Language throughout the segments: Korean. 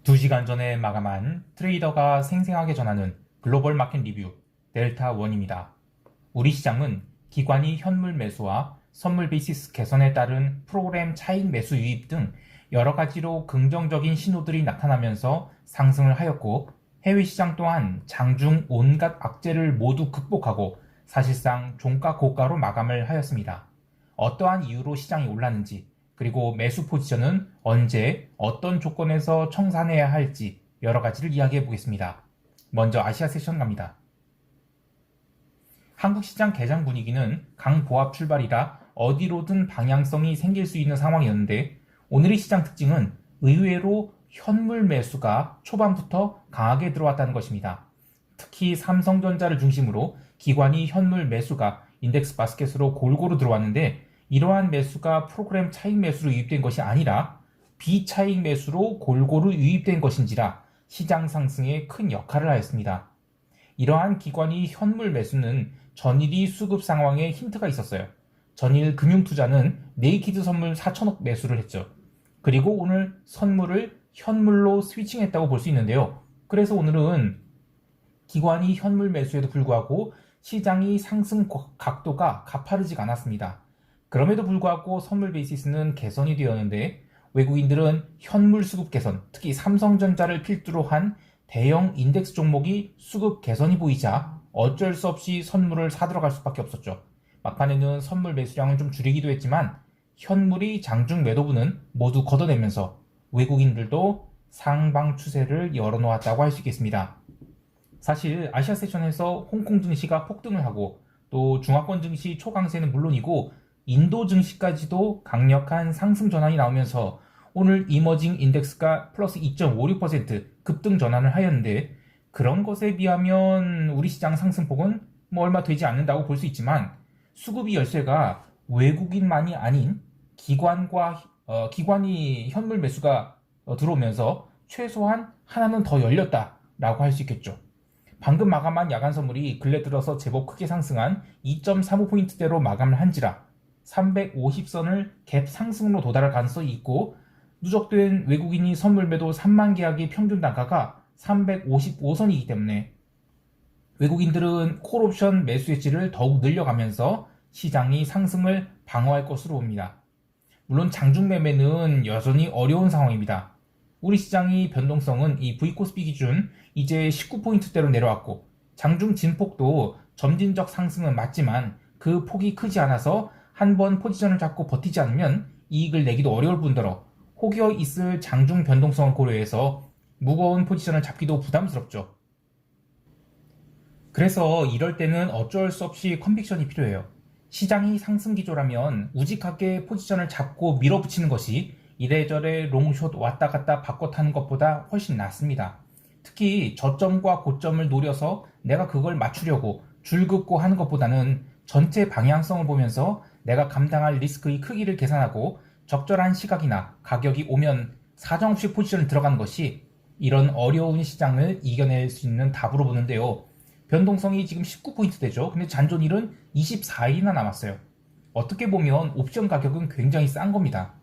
2시간 전에 마감한 트레이더가 생생하게 전하는 글로벌 마켓 리뷰 델타1입니다. 우리 시장은 기관이 현물 매수와 선물 베이시스 개선에 따른 프로그램 차익 매수 유입 등 여러 가지로 긍정적인 신호들이 나타나면서 상승을 하였고, 해외 시장 또한 장중 온갖 악재를 모두 극복하고 사실상 종가 고가로 마감을 하였습니다. 어떠한 이유로 시장이 올랐는지, 그리고 매수 포지션은 언제 어떤 조건에서 청산해야 할지 여러 가지를 이야기해 보겠습니다. 먼저 아시아 세션 갑니다. 한국 시장 개장 분위기는 강보합 출발이라 어디로든 방향성이 생길 수 있는 상황이었는데, 오늘의 시장 특징은 의외로 현물 매수가 초반부터 강하게 들어왔다는 것입니다. 특히 삼성전자를 중심으로 기관이 현물 매수가 인덱스 바스켓으로 골고루 들어왔는데, 이러한 매수가 프로그램 차익 매수로 유입된 것이 아니라 비차익 매수로 골고루 유입된 것인지라 시장 상승에 큰 역할을 하였습니다. 이러한 기관이 현물 매수는 전일이 수급 상황에 힌트가 있었어요. 전일 금융투자는 네이키드 선물 4천억 매수를 했죠. 그리고 오늘 선물을 현물로 스위칭했다고 볼 수 있는데요. 그래서 오늘은 기관이 현물 매수에도 불구하고 시장이 상승 각도가 가파르지가 않았습니다. 그럼에도 불구하고 선물 베이시스는 개선이 되었는데, 외국인들은 현물 수급 개선, 특히 삼성전자를 필두로 한 대형 인덱스 종목이 수급 개선이 보이자 어쩔 수 없이 선물을 사들어갈 수밖에 없었죠. 막판에는 선물 매수량은 좀 줄이기도 했지만 현물이 장중 매도분은 모두 걷어내면서 외국인들도 상방 추세를 열어놓았다고 할 수 있겠습니다. 사실 아시아 세션에서 홍콩 증시가 폭등을 하고, 또 중화권 증시 초강세는 물론이고 인도 증시까지도 강력한 상승 전환이 나오면서 오늘 이머징 인덱스가 플러스 2.56% 급등 전환을 하였는데, 그런 것에 비하면 우리 시장 상승폭은 얼마 되지 않는다고 볼 수 있지만, 수급이 열쇠가 외국인만이 아닌 기관이 현물 매수가 들어오면서 최소한 하나는 더 열렸다라고 할 수 있겠죠. 방금 마감한 야간 선물이 근래 들어서 제법 크게 상승한 2.35포인트대로 마감을 한지라 350선을 갭 상승으로 도달할 가능성이 있고, 누적된 외국인이 선물 매도 3만 계약의 평균 단가가 355선이기 때문에 외국인들은 콜옵션 매수 해지를 더욱 늘려가면서 시장이 상승을 방어할 것으로 봅니다. 물론 장중 매매는 여전히 어려운 상황입니다. 우리 시장이 변동성은 이 V코스피 기준 이제 19포인트대로 내려왔고, 장중 진폭도 점진적 상승은 맞지만 그 폭이 크지 않아서 한번 포지션을 잡고 버티지 않으면 이익을 내기도 어려울 뿐더러 혹여 있을 장중 변동성을 고려해서 무거운 포지션을 잡기도 부담스럽죠. 그래서 이럴 때는 어쩔 수 없이 컨빅션이 필요해요. 시장이 상승 기조라면 우직하게 포지션을 잡고 밀어붙이는 것이 이래저래 롱숏 왔다 갔다 바꿔 타는 것보다 훨씬 낫습니다. 특히 저점과 고점을 노려서 내가 그걸 맞추려고 줄긋고 하는 것보다는 전체 방향성을 보면서 내가 감당할 리스크의 크기를 계산하고 적절한 시각이나 가격이 오면 사정없이 포지션을 들어가는 것이 이런 어려운 시장을 이겨낼 수 있는 답으로 보는데요. 변동성이 지금 19포인트대죠. 근데 잔존일은 24일이나 남았어요. 어떻게 보면 옵션 가격은 굉장히 싼 겁니다.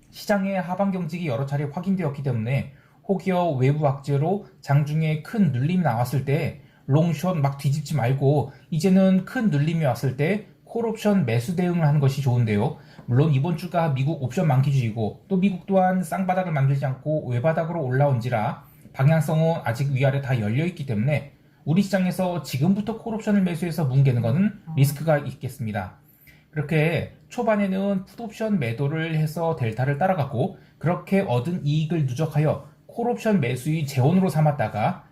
시장의 하방 경직이 여러 차례 확인되었기 때문에 혹여 외부 악재로 장중에 큰 눌림이 나왔을 때 롱숏 막 뒤집지 말고 이제는 큰 눌림이 왔을 때 콜옵션 매수 대응을 하는 것이 좋은데요. 물론 이번 주가 미국 옵션 만기주이고 또 미국 또한 쌍바닥을 만들지 않고 외바닥으로 올라온지라 방향성은 아직 위아래 다 열려있기 때문에 우리 시장에서 지금부터 콜옵션을 매수해서 뭉개는 것은 리스크가 있겠습니다. 그렇게 초반에는 풋옵션 매도를 해서 델타를 따라갔고, 그렇게 얻은 이익을 누적하여 콜옵션 매수의 재원으로 삼았다가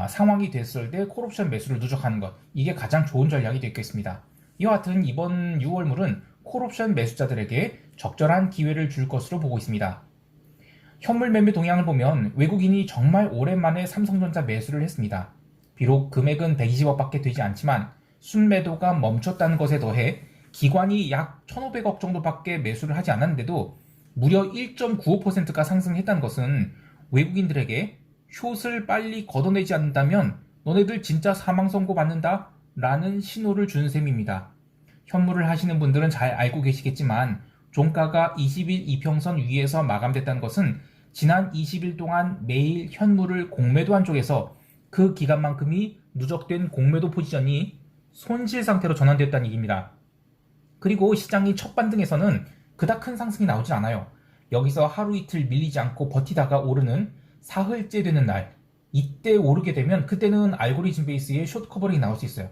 상황이 됐을 때 콜옵션 매수를 누적하는 것, 이게 가장 좋은 전략이 되겠습니다. 이와 같은 이번 6월물은 콜옵션 매수자들에게 적절한 기회를 줄 것으로 보고 있습니다. 현물 매매 동향을 보면 외국인이 정말 오랜만에 삼성전자 매수를 했습니다. 비록 금액은 120억 밖에 되지 않지만 순매도가 멈췄다는 것에 더해 기관이 약 1,500억 정도밖에 매수를 하지 않았는데도 무려 1.95%가 상승했다는 것은 외국인들에게 숏을 빨리 걷어내지 않는다면 너네들 진짜 사망 선고 받는다 라는 신호를 준 셈입니다. 현물을 하시는 분들은 잘 알고 계시겠지만 종가가 20일 이평선 위에서 마감됐다는 것은 지난 20일 동안 매일 현물을 공매도한 쪽에서 그 기간만큼이 누적된 공매도 포지션이 손실 상태로 전환됐다는 얘기입니다. 그리고 시장이 첫 반등에서는 그닥 큰 상승이 나오진 않아요. 여기서 하루 이틀 밀리지 않고 버티다가 오르는 사흘째 되는 날, 이때 오르게 되면 그때는 알고리즘 베이스의 숏 커버링이 나올 수 있어요.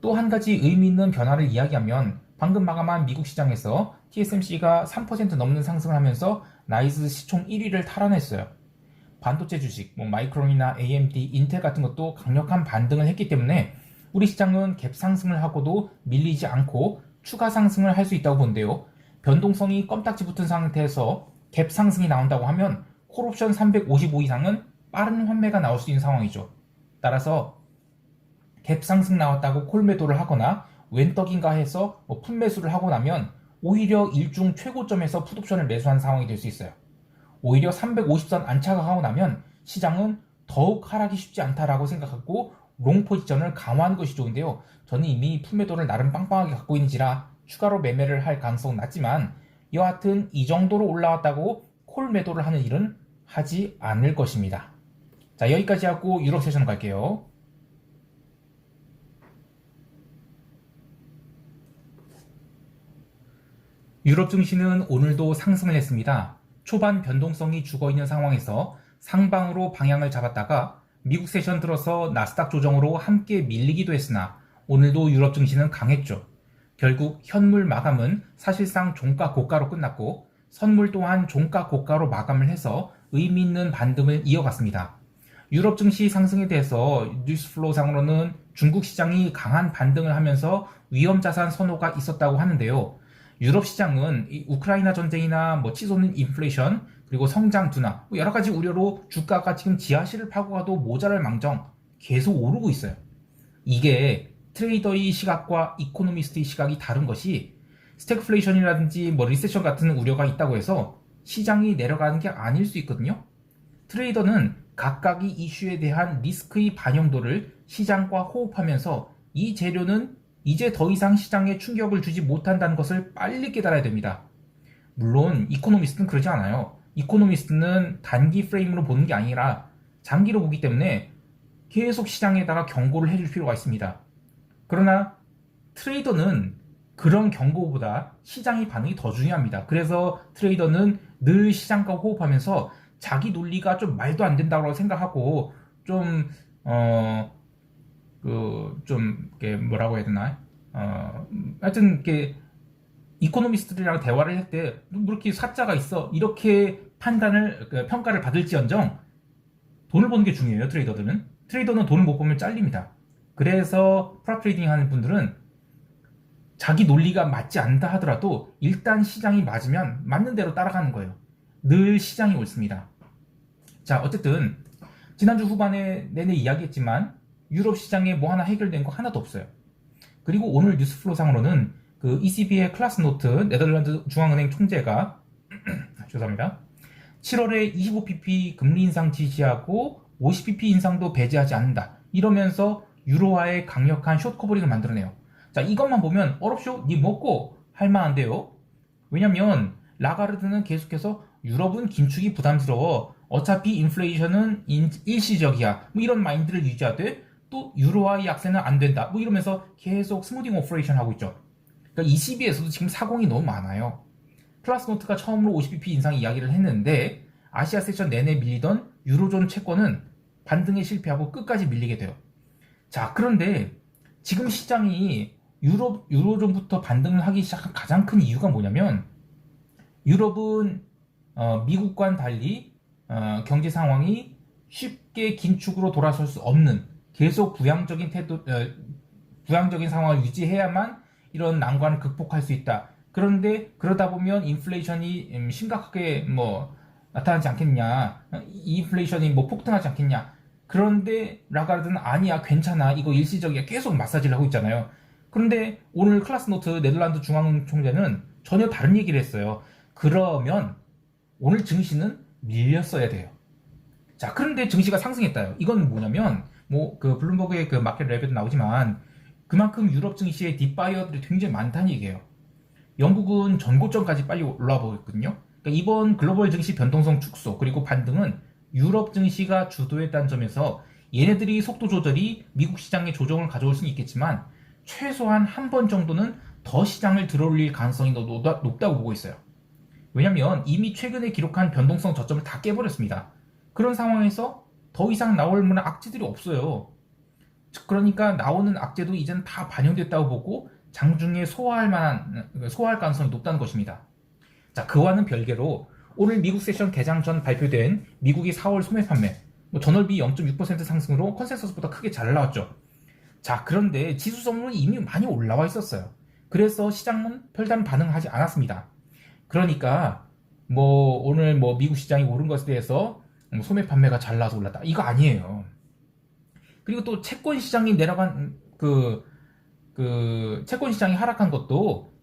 또 한 가지 의미 있는 변화를 이야기하면 방금 마감한 미국 시장에서 TSMC가 3% 넘는 상승을 하면서 나이스 시총 1위를 탈환했어요. 반도체 주식, 마이크론이나 AMD, 인텔 같은 것도 강력한 반등을 했기 때문에 우리 시장은 갭 상승을 하고도 밀리지 않고 추가 상승을 할 수 있다고 본데요. 변동성이 껌딱지 붙은 상태에서 갭 상승이 나온다고 하면 콜옵션 355 이상은 빠른 환매가 나올 수 있는 상황이죠. 따라서 갭 상승 나왔다고 콜 매도를 하거나 웬떡인가 해서 풋 매수를 하고 나면 오히려 일중 최고점에서 풋옵션을 매수한 상황이 될 수 있어요. 오히려 350선 안착하고 나면 시장은 더욱 하락이 쉽지 않다라고 생각하고 롱 포지션을 강화하는 것이 좋은데요. 저는 이미 풋 매도를 나름 빵빵하게 갖고 있는지라 추가로 매매를 할 가능성은 낮지만 여하튼 이 정도로 올라왔다고 콜 매도를 하는 일은 하지 않을 것입니다. 자, 여기까지 하고 유럽 세션 갈게요. 유럽 증시는 오늘도 상승을 했습니다. 초반 변동성이 죽어있는 상황에서 상방으로 방향을 잡았다가 미국 세션 들어서 나스닥 조정으로 함께 밀리기도 했으나 오늘도 유럽 증시는 강했죠. 결국 현물 마감은 사실상 종가 고가로 끝났고 선물 또한 종가 고가로 마감을 해서 의미 있는 반등을 이어갔습니다. 유럽 증시 상승에 대해서 뉴스플로우 상으로는 중국 시장이 강한 반등을 하면서 위험자산 선호가 있었다고 하는데요. 유럽 시장은 우크라이나 전쟁이나 치솟는 인플레이션 그리고 성장 둔화 여러 가지 우려로 주가가 지금 지하실을 파고 가도 모자랄 망정 계속 오르고 있어요. 이게 트레이더의 시각과 이코노미스트의 시각이 다른 것이 스태그플레이션이라든지 리세션 같은 우려가 있다고 해서 시장이 내려가는 게 아닐 수 있거든요. 트레이더는 각각의 이슈에 대한 리스크의 반영도를 시장과 호흡하면서 이 재료는 이제 더 이상 시장에 충격을 주지 못한다는 것을 빨리 깨달아야 됩니다. 물론 이코노미스트는 그러지 않아요. 이코노미스트는 단기 프레임으로 보는 게 아니라 장기로 보기 때문에 계속 시장에다가 경고를 해줄 필요가 있습니다. 그러나 트레이더는 그런 경고보다 시장의 반응이 더 중요합니다. 그래서 트레이더는 늘 시장과 호흡하면서 자기 논리가 좀 말도 안 된다고 생각하고 뭐라고 해야 되나? 하여튼, 이코노미스트들이랑 대화를 할 때, 이렇게 사자가 있어. 이렇게 평가를 받을지언정, 돈을 버는 게 중요해요, 트레이더들은. 트레이더는 돈을 못 벌면 잘립니다. 그래서, 프랍 트레이딩 하는 분들은, 자기 논리가 맞지 않다 하더라도, 일단 시장이 맞으면, 맞는 대로 따라가는 거예요. 늘 시장이 옳습니다. 자, 어쨌든, 지난주 후반에 내내 이야기했지만, 유럽 시장에 뭐 하나 해결된 거 하나도 없어요. 그리고 오늘 뉴스플로우 상으로는 그 ECB의 클라스 노트 네덜란드 중앙은행 총재가 죄송합니다. 7월에 25pp 금리 인상 지시하고 50pp 인상도 배제하지 않는다. 이러면서 유로화의 강력한 숏 커버링을 만들어내요. 자, 이것만 보면 어렵쇼? 니 먹고 할 만한데요. 왜냐면 라가르드는 계속해서 유럽은 긴축이 부담스러워. 어차피 인플레이션은 일시적이야. 이런 마인드를 유지하되 또 유로화의 약세는 안 된다. 이러면서 계속 스무딩 오퍼레이션 하고 있죠. 그러니까 ECB에서도 지금 사공이 너무 많아요. 플라스노트가 처음으로 50bp 인상 이야기를 했는데 아시아 세션 내내 밀리던 유로존 채권은 반등에 실패하고 끝까지 밀리게 돼요. 자, 그런데 지금 시장이 유로존부터 반등을 하기 시작한 가장 큰 이유가 뭐냐면 유럽은 미국과는 달리 경제 상황이 쉽게 긴축으로 돌아설 수 없는 계속 부양적인 상황을 유지해야만 이런 난관을 극복할 수 있다. 그런데 그러다 보면 인플레이션이 심각하게 나타나지 않겠냐. 인플레이션이 폭등하지 않겠냐. 그런데 라가르드는 아니야, 괜찮아, 이거 일시적이야, 계속 마사지를 하고 있잖아요. 그런데 오늘 클라스노트 네덜란드 중앙은행 총재는 전혀 다른 얘기를 했어요. 그러면 오늘 증시는 밀렸어야 돼요. 자, 그런데 증시가 상승했다요. 이건 뭐냐면 블룸버그의 마켓 레벨도 나오지만 그만큼 유럽 증시의 딥바이어들이 굉장히 많다는 얘기예요. 영국은 전고점까지 빨리 올라와 보거든요. 그러니까 이번 글로벌 증시 변동성 축소 그리고 반등은 유럽 증시가 주도했다는 점에서 얘네들이 속도 조절이 미국 시장에 조정을 가져올 수는 있겠지만 최소한 한 번 정도는 더 시장을 들어올릴 가능성이 높다고 보고 있어요. 왜냐면 이미 최근에 기록한 변동성 저점을 다 깨버렸습니다. 그런 상황에서 더 이상 나올 만한 악재들이 없어요. 그러니까 나오는 악재도 이제는 다 반영됐다고 보고 장중에 소화할 가능성이 높다는 것입니다. 자, 그와는 별개로 오늘 미국 세션 개장 전 발표된 미국의 4월 소매 판매 전월비 0.6% 상승으로 컨센서스보다 크게 잘 나왔죠. 자, 그런데 지수 선물은 이미 많이 올라와 있었어요. 그래서 시장은 별다른 반응을 하지 않았습니다. 그러니까 오늘 미국 시장이 오른 것에 대해서 소매 판매가 잘 나와서 올랐다, 이거 아니에요. 그리고 또 채권 시장이 내려간 채권 시장이 하락한 것도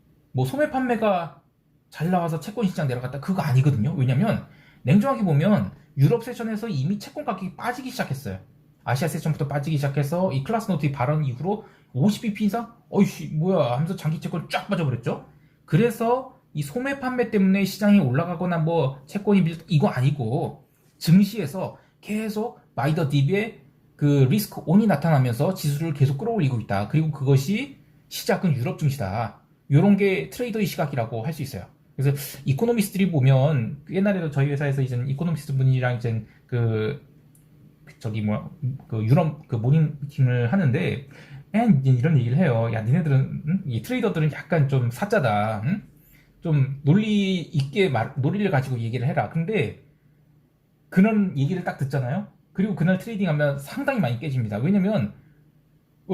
소매 판매가 잘 나와서 채권 시장 내려갔다, 그거 아니거든요. 왜냐면 냉정하게 보면 유럽 세션에서 이미 채권 가격이 빠지기 시작했어요. 아시아 세션부터 빠지기 시작해서 이 클라스 노트의 발언 이후로 50bp 이상? 어이씨 뭐야 하면서 장기 채권 쫙 빠져버렸죠. 그래서 이 소매 판매 때문에 시장이 올라가거나 채권이 이거 아니고 증시에서 계속 바이 더 딥의 그 리스크 온이 나타나면서 지수를 계속 끌어올리고 있다. 그리고 그것이 시작은 유럽 증시다. 이런 게 트레이더의 시각이라고 할 수 있어요. 그래서 이코노미스트들이 보면 옛날에도 저희 회사에서 이제 이코노미스트 분이랑 이제 유럽 모닝 미팅을 하는데 이런 얘기를 해요. 야, 니네들은 이 트레이더들은 약간 좀 사짜다. 좀 논리 있게 논리를 가지고 얘기를 해라. 근데 그런 얘기를 딱 듣잖아요. 그리고 그날 트레이딩하면 상당히 많이 깨집니다. 왜냐면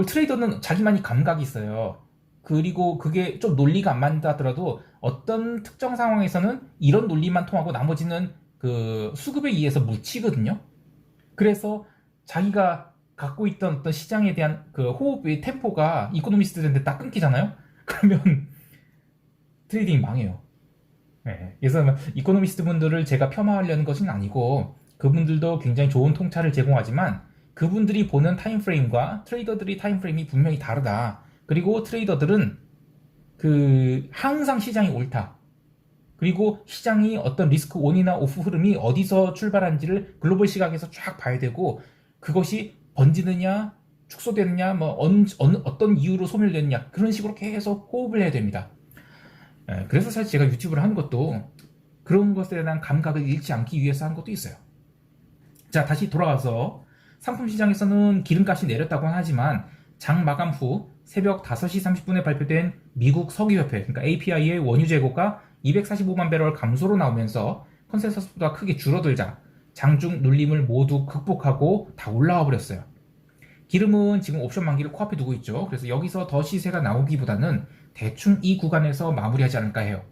트레이더는 자기만이 감각이 있어요. 그리고 그게 좀 논리가 안 맞다 하더라도 어떤 특정 상황에서는 이런 논리만 통하고 나머지는 그 수급에 의해서 묻히거든요. 그래서 자기가 갖고 있던 어떤 시장에 대한 그 호흡의 템포가 이코노미스트들한테 딱 끊기잖아요. 그러면 트레이딩이 망해요. 네. 그래서 이코노미스트 분들을 제가 폄하하려는 것은 아니고 그분들도 굉장히 좋은 통찰을 제공하지만 그분들이 보는 타임프레임과 트레이더들이 타임프레임이 분명히 다르다. 그리고 트레이더들은 항상 시장이 옳다. 그리고 시장이 어떤 리스크 온이나 오프 흐름이 어디서 출발한지를 글로벌 시각에서 쫙 봐야 되고 그것이 번지느냐 축소되느냐 어떤 이유로 소멸되느냐 그런 식으로 계속 호흡을 해야 됩니다. 그래서 사실 제가 유튜브를 하는 것도 그런 것에 대한 감각을 잃지 않기 위해서 하는 것도 있어요. 자, 다시 돌아와서 상품 시장에서는 기름값이 내렸다고 하지만 장 마감 후 새벽 5시 30분에 발표된 미국 석유협회 그러니까 API의 원유 재고가 245만 배럴 감소로 나오면서 컨센서스보다 크게 줄어들자 장중 눌림을 모두 극복하고 다 올라와 버렸어요. 기름은 지금 옵션 만기를 코앞에 두고 있죠. 그래서 여기서 더 시세가 나오기보다는 대충 이 구간에서 마무리하지 않을까 해요.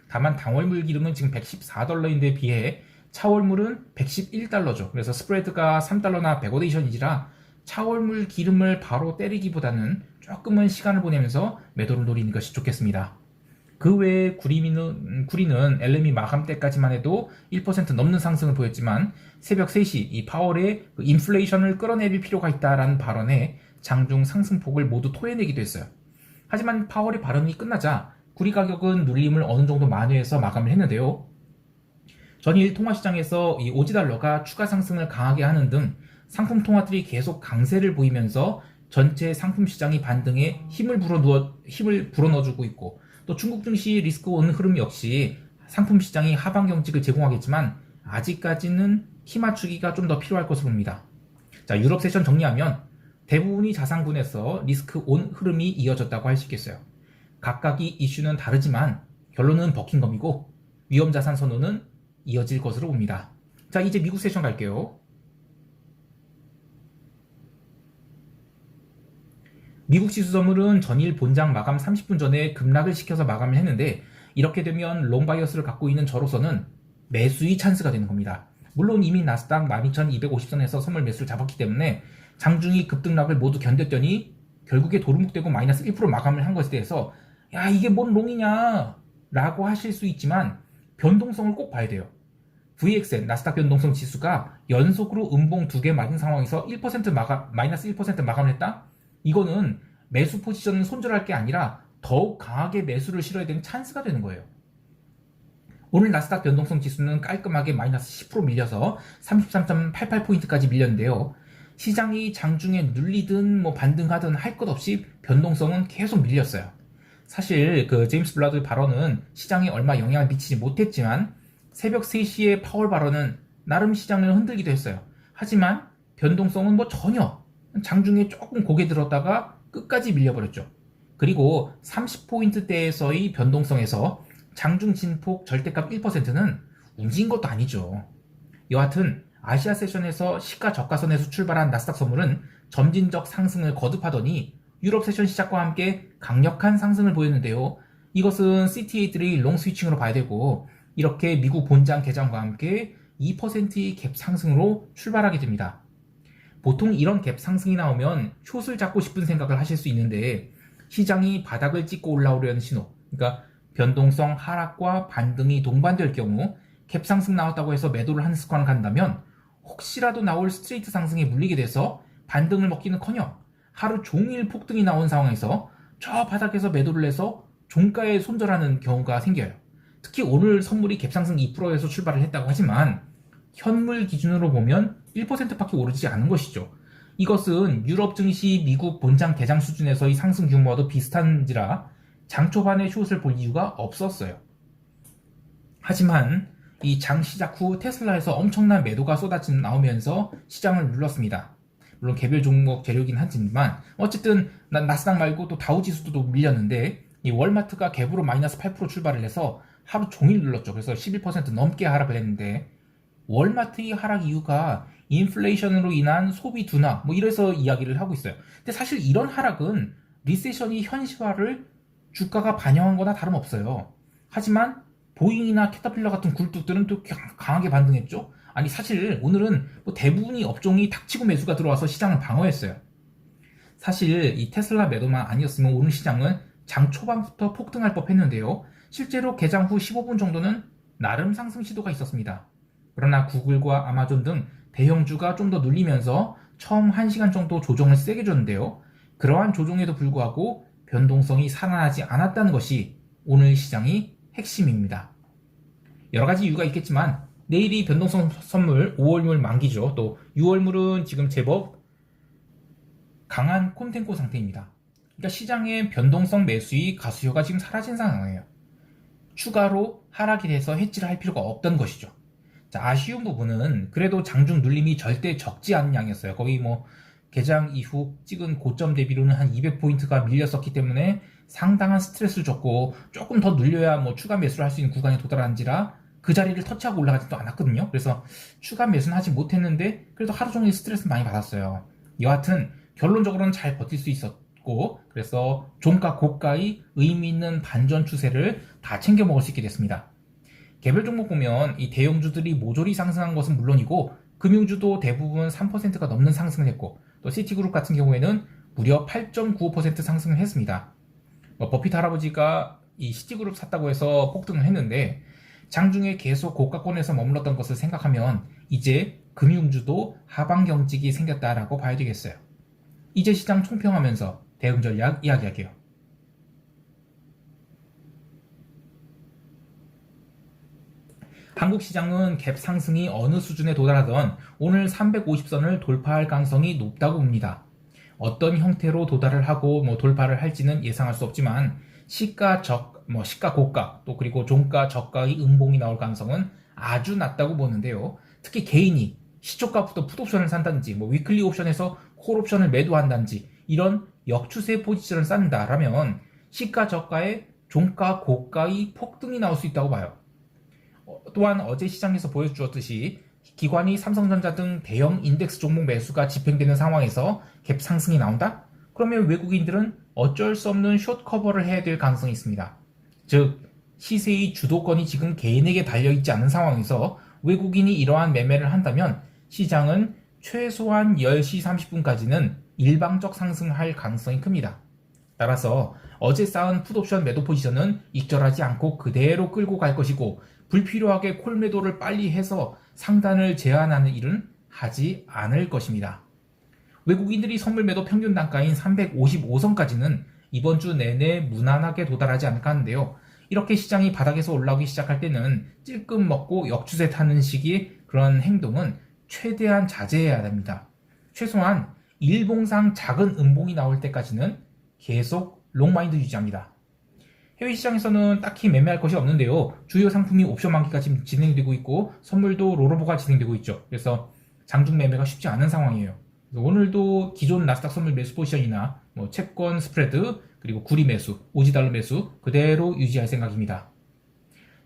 다만 당월물 기름은 지금 114달러인데 비해 차월물은 111달러죠. 그래서 스프레드가 3달러나 백오데이션이지라 차월물 기름을 바로 때리기보다는 조금은 시간을 보내면서 매도를 노리는 것이 좋겠습니다. 그 외에 구리는 LME 마감 때까지만 해도 1% 넘는 상승을 보였지만 새벽 3시 이 파월의 인플레이션을 끌어내릴 필요가 있다라는 발언에 장중 상승폭을 모두 토해내기도 했어요. 하지만 파월의 발언이 끝나자 구리 가격은 눌림을 어느 정도 만회해서 마감을 했는데요. 전일 통화시장에서 이 오지달러가 추가 상승을 강하게 하는 등 상품 통화들이 계속 강세를 보이면서 전체 상품 시장이 반등에 힘을 불어넣어주고 있고 또 중국 증시 리스크 온 흐름 역시 상품 시장이 하방 경직을 제공하겠지만 아직까지는 키 맞추기가 좀 더 필요할 것으로 봅니다. 자, 유럽 세션 정리하면 대부분이 자산군에서 리스크 온 흐름이 이어졌다고 할 수 있겠어요. 각각의 이슈는 다르지만 결론은 버킹엄이고 위험 자산 선호는 이어질 것으로 봅니다. 자, 이제 미국 세션 갈게요. 미국 지수 선물은 전일 본장 마감 30분 전에 급락을 시켜서 마감을 했는데 이렇게 되면 롱바이어스를 갖고 있는 저로서는 매수의 찬스가 되는 겁니다. 물론 이미 나스닥 12,250선에서 선물 매수를 잡았기 때문에 장중이 급등락을 모두 견뎠더니 결국에 도루묵되고 마이너스 1% 마감을 한 것에 대해서 야, 이게 뭔 롱이냐 라고 하실 수 있지만 변동성을 꼭 봐야 돼요. VXN 나스닥 변동성 지수가 연속으로 음봉 2개 맞은 상황에서 마이너스 1% 마감을 했다? 이거는 매수 포지션을 손절할 게 아니라 더욱 강하게 매수를 실어야 되는 찬스가 되는 거예요. 오늘 나스닥 변동성 지수는 깔끔하게 마이너스 10% 밀려서 33.88포인트까지 밀렸는데요. 시장이 장중에 눌리든 반등하든 할 것 없이 변동성은 계속 밀렸어요. 사실 제임스 블라드 발언은 시장에 얼마 영향을 미치지 못했지만 새벽 3시에 파월 발언은 나름 시장을 흔들기도 했어요. 하지만 변동성은 전혀 장중에 조금 고개 들었다가 끝까지 밀려버렸죠. 그리고 30포인트대에서의 변동성에서 장중 진폭 절대값 1%는 움직인 것도 아니죠. 여하튼 아시아 세션에서 시가 저가선에서 출발한 나스닥 선물은 점진적 상승을 거듭하더니 유럽 세션 시작과 함께 강력한 상승을 보였는데요. 이것은 CTA3 롱 스위칭으로 봐야 되고 이렇게 미국 본장 개장과 함께 2%의 갭 상승으로 출발하게 됩니다. 보통 이런 갭 상승이 나오면 숏을 잡고 싶은 생각을 하실 수 있는데 시장이 바닥을 찍고 올라오려는 신호, 그러니까 변동성 하락과 반등이 동반될 경우 갭 상승 나왔다고 해서 매도를 한 습관을 간다면 혹시라도 나올 스트레이트 상승에 물리게 돼서 반등을 먹기는커녕 하루 종일 폭등이 나온 상황에서 저 바닥에서 매도를 해서 종가에 손절하는 경우가 생겨요. 특히 오늘 선물이 갭상승 2%에서 출발을 했다고 하지만 현물 기준으로 보면 1%밖에 오르지 않은 것이죠. 이것은 유럽 증시 미국 본장 개장 수준에서의 상승 규모와도 비슷한지라 장 초반에 숏을 볼 이유가 없었어요. 하지만 이 장 시작 후 테슬라에서 엄청난 매도가 쏟아져 나오면서 시장을 눌렀습니다. 물론 개별 종목 재료긴 하지만 어쨌든 나스닥 말고 또 다우지수도 밀렸는데 이 월마트가 갭으로 마이너스 8% 출발을 해서 하루 종일 눌렀죠. 그래서 11% 넘게 하락을 했는데 월마트의 하락 이유가 인플레이션으로 인한 소비 둔화 이래서 이야기를 하고 있어요. 근데 사실 이런 하락은 리세션이 현실화를 주가가 반영한 거나 다름없어요. 하지만 보잉이나 캐터필러 같은 굴뚝들은 또 강하게 반등했죠. 아니 사실 오늘은 대부분의 업종이 닥치고 매수가 들어와서 시장을 방어했어요. 사실 이 테슬라 매도만 아니었으면 오늘 시장은 장 초반부터 폭등할 법했는데요. 실제로 개장 후 15분 정도는 나름 상승 시도가 있었습니다. 그러나 구글과 아마존 등 대형주가 좀 더 눌리면서 처음 1시간 정도 조정을 세게 줬는데요. 그러한 조정에도 불구하고 변동성이 살아나지 않았다는 것이 오늘 시장의 핵심입니다. 여러가지 이유가 있겠지만 내일이 변동성 선물 5월물 만기죠. 또 6월물은 지금 제법 강한 콘텐코 상태입니다. 그러니까 시장의 변동성 매수의 가수효가 지금 사라진 상황이에요. 추가로 하락이 돼서 해지를 할 필요가 없던 것이죠. 자, 아쉬운 부분은 그래도 장중 눌림이 절대 적지 않은 양이었어요. 거의 개장 이후 찍은 고점 대비로는 한 200포인트가 밀렸었기 때문에 상당한 스트레스를 줬고 조금 더 눌려야 추가 매수를 할 수 있는 구간에 도달한지라 그 자리를 터치하고 올라가지도 않았거든요. 그래서 추가 매수는 하지 못했는데 그래도 하루 종일 스트레스 많이 받았어요. 여하튼 결론적으로는 잘 버틸 수 있었고 그래서 종가 고가의 의미 있는 반전 추세를 다 챙겨 먹을 수 있게 됐습니다. 개별 종목 보면 이 대형주들이 모조리 상승한 것은 물론이고 금융주도 대부분 3%가 넘는 상승을 했고 또 시티그룹 같은 경우에는 무려 8.95% 상승을 했습니다. 버핏 할아버지가 이 시티그룹 샀다고 해서 폭등을 했는데 장중에 계속 고가권에서 머물렀던 것을 생각하면 이제 금융주도 하방 경직이 생겼다라고 봐야 되겠어요. 이제 시장 총평하면서 대응 전략 이야기할게요. 한국 시장은 갭 상승이 어느 수준에 도달하던 오늘 350선을 돌파할 가능성이 높다고 봅니다. 어떤 형태로 도달을 하고 돌파를 할지는 예상할 수 없지만 시가 고가 또 그리고 종가 저가의 음봉이 나올 가능성은 아주 낮다고 보는데요. 특히 개인이 시초가부터 풋옵션을 산다든지 위클리 옵션에서 콜옵션을 매도한다든지 이런 역추세 포지션을 쌓는다라면 시가 저가의 종가 고가의 폭등이 나올 수 있다고 봐요. 또한 어제 시장에서 보여주었듯이 기관이 삼성전자 등 대형 인덱스 종목 매수가 집행되는 상황에서 갭 상승이 나온다? 그러면 외국인들은 어쩔 수 없는 숏 커버를 해야 될 가능성이 있습니다. 즉 시세의 주도권이 지금 개인에게 달려있지 않은 상황에서 외국인이 이러한 매매를 한다면 시장은 최소한 10시 30분까지는 일방적 상승할 가능성이 큽니다. 따라서 어제 쌓은 풋옵션 매도 포지션은 익절하지 않고 그대로 끌고 갈 것이고 불필요하게 콜 매도를 빨리 해서 상단을 제한하는 일은 하지 않을 것입니다. 외국인들이 선물 매도 평균 단가인 355선까지는 이번 주 내내 무난하게 도달하지 않을까 하는데요. 이렇게 시장이 바닥에서 올라오기 시작할 때는 찔끔 먹고 역추세 타는 시기의 그런 행동은 최대한 자제해야 됩니다. 최소한 일봉상 작은 음봉이 나올 때까지는 계속 롱마인드 유지합니다. 해외 시장에서는 딱히 매매할 것이 없는데요. 주요 상품이 옵션 만기가 지금 진행되고 있고 선물도 롤오버가 진행되고 있죠. 그래서 장중 매매가 쉽지 않은 상황이에요. 오늘도 기존 나스닥 선물 매수 포지션이나 채권 스프레드 그리고 구리 매수, 오지달러 매수 그대로 유지할 생각입니다.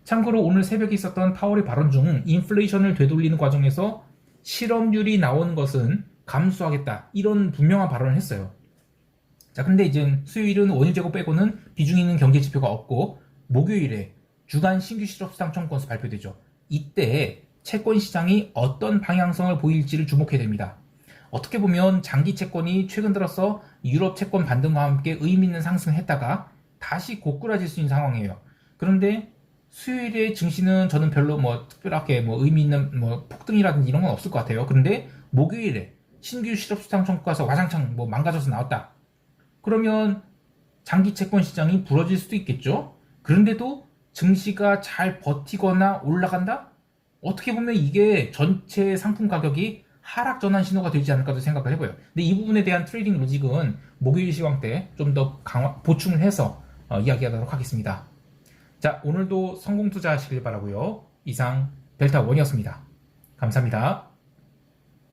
참고로 오늘 새벽에 있었던 파월의 발언 중 인플레이션을 되돌리는 과정에서 실업률이 나오는 것은 감수하겠다 이런 분명한 발언을 했어요. 자, 근데 이제 수요일은 원유 재고 빼고는 비중 있는 경제 지표가 없고 목요일에 주간 신규 실업수당 청구 건수 발표되죠. 이때 채권 시장이 어떤 방향성을 보일지를 주목해야 됩니다. 어떻게 보면 장기 채권이 최근 들어서 유럽 채권 반등과 함께 의미 있는 상승을 했다가 다시 고꾸라질 수 있는 상황이에요. 그런데 수요일에 증시는 저는 별로 특별하게 의미 있는 폭등이라든지 이런 건 없을 것 같아요. 그런데 목요일에 신규 실업수당 청구가서 와장창 망가져서 나왔다. 그러면 장기 채권 시장이 부러질 수도 있겠죠. 그런데도 증시가 잘 버티거나 올라간다? 어떻게 보면 이게 전체 상품 가격이 하락 전환 신호가 되지 않을까도 생각을 해봐요. 근데 이 부분에 대한 트레이딩 로직은 목요일 시황 때 좀 더 보충을 해서 이야기하도록 하겠습니다. 자, 오늘도 성공 투자하시길 바라고요. 이상 델타원이었습니다. 감사합니다.